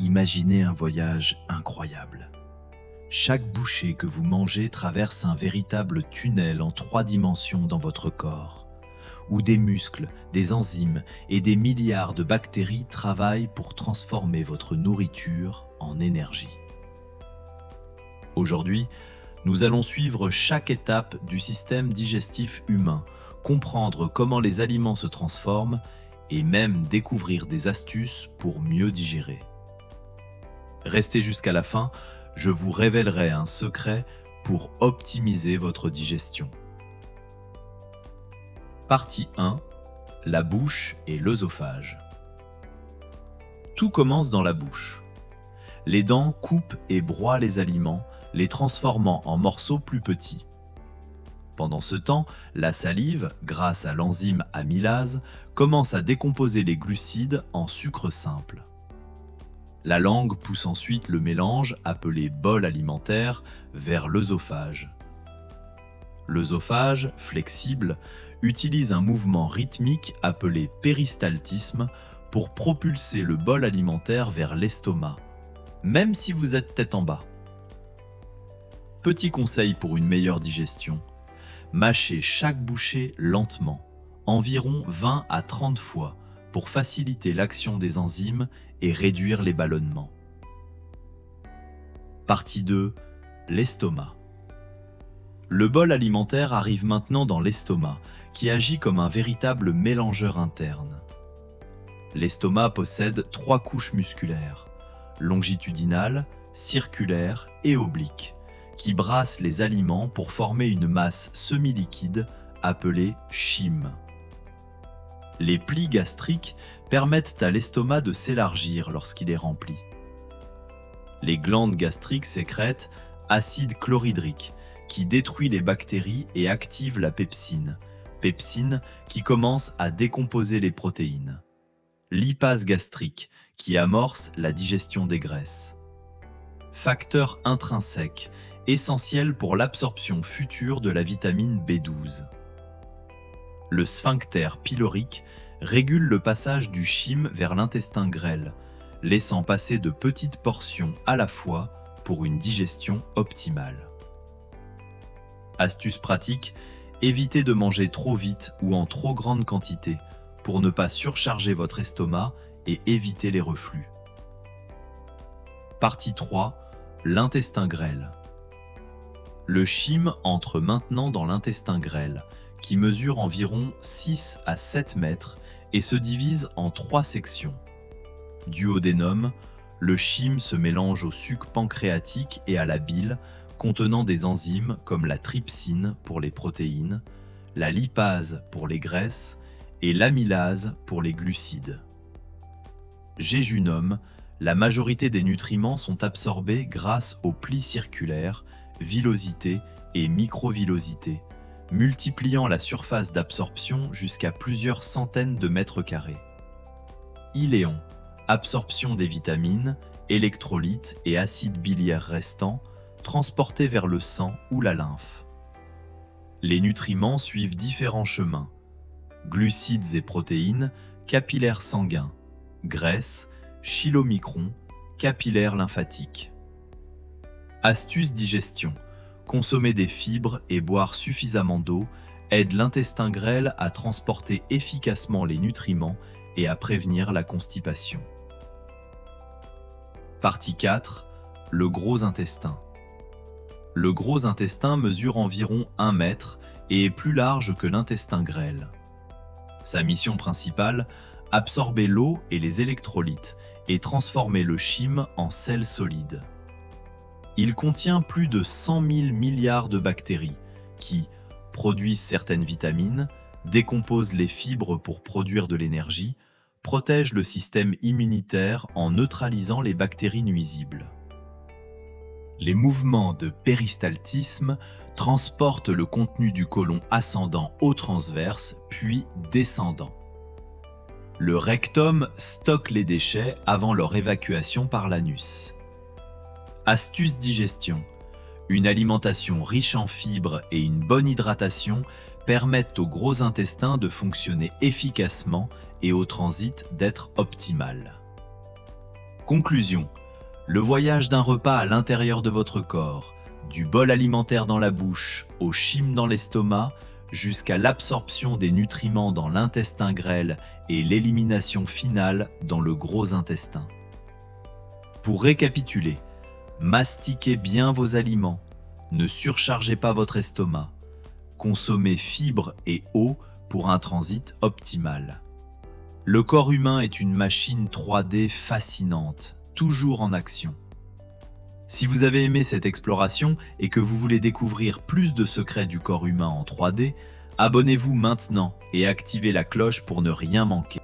Imaginez un voyage incroyable. Chaque bouchée que vous mangez traverse un véritable tunnel en 3 dimensions dans votre corps, où des muscles, des enzymes et des milliards de bactéries travaillent pour transformer votre nourriture en énergie. Aujourd'hui, nous allons suivre chaque étape du système digestif humain, comprendre comment les aliments se transforment et même découvrir des astuces pour mieux digérer. Restez jusqu'à la fin, je vous révélerai un secret pour optimiser votre digestion. Partie 1. La bouche et l'œsophage. Tout commence dans la bouche. Les dents coupent et broient les aliments, les transformant en morceaux plus petits. Pendant ce temps, la salive, grâce à l'enzyme amylase, commence à décomposer les glucides en sucre simple. La langue pousse ensuite le mélange, appelé bol alimentaire, vers l'œsophage. L'œsophage, flexible, utilise un mouvement rythmique appelé péristaltisme pour propulser le bol alimentaire vers l'estomac, même si vous êtes tête en bas. Petit conseil pour une meilleure digestion, mâchez chaque bouchée lentement, environ 20 à 30 fois, pour faciliter l'action des enzymes et réduire les ballonnements. Partie 2. L'estomac. Le bol alimentaire arrive maintenant dans l'estomac, qui agit comme un véritable mélangeur interne. L'estomac possède 3 couches musculaires, longitudinale, circulaire et oblique, qui brassent les aliments pour former une masse semi-liquide appelée chyme. Les plis gastriques permettent à l'estomac de s'élargir lorsqu'il est rempli. Les glandes gastriques sécrètent acide chlorhydrique qui détruit les bactéries et active la pepsine, pepsine qui commence à décomposer les protéines. Lipase gastrique qui amorce la digestion des graisses. Facteur intrinsèque essentiel pour l'absorption future de la vitamine B12. Le sphincter pylorique régule le passage du chyme vers l'intestin grêle, laissant passer de petites portions à la fois pour une digestion optimale. Astuce pratique, évitez de manger trop vite ou en trop grande quantité pour ne pas surcharger votre estomac et éviter les reflux. Partie 3. L'intestin grêle. Le chyme entre maintenant dans l'intestin grêle, qui mesure environ 6 à 7 mètres et se divise en 3 sections. Duodénum, le chyme se mélange au suc pancréatique et à la bile, contenant des enzymes comme la trypsine pour les protéines, la lipase pour les graisses et l'amylase pour les glucides. Jéjunum, la majorité des nutriments sont absorbés grâce aux plis circulaires, villosité et microvillosité, multipliant la surface d'absorption jusqu'à plusieurs centaines de mètres carrés. Iléon, absorption des vitamines, électrolytes et acides biliaires restants, transportés vers le sang ou la lymphe. Les nutriments suivent différents chemins: glucides et protéines, capillaires sanguins, graisses, chylomicrons, capillaires lymphatiques. Astuce digestion. Consommer des fibres et boire suffisamment d'eau aide l'intestin grêle à transporter efficacement les nutriments et à prévenir la constipation. Partie 4. Le gros intestin. Le gros intestin mesure environ 1 mètre et est plus large que l'intestin grêle. Sa mission principale, absorber l'eau et les électrolytes et transformer le chyme en sel solide. Il contient plus de 100 000 milliards de bactéries qui produisent certaines vitamines, décomposent les fibres pour produire de l'énergie, protègent le système immunitaire en neutralisant les bactéries nuisibles. Les mouvements de péristaltisme transportent le contenu du côlon ascendant au transverse, puis descendant. Le rectum stocke les déchets avant leur évacuation par l'anus. Astuce digestion. Une alimentation riche en fibres et une bonne hydratation permettent au gros intestin de fonctionner efficacement et au transit d'être optimal. Conclusion. Le voyage d'un repas à l'intérieur de votre corps, du bol alimentaire dans la bouche au chyme dans l'estomac, jusqu'à l'absorption des nutriments dans l'intestin grêle et l'élimination finale dans le gros intestin. Pour récapituler, mastiquez bien vos aliments, ne surchargez pas votre estomac, consommez fibres et eau pour un transit optimal. Le corps humain est une machine 3D fascinante, toujours en action. Si vous avez aimé cette exploration et que vous voulez découvrir plus de secrets du corps humain en 3D, abonnez-vous maintenant et activez la cloche pour ne rien manquer.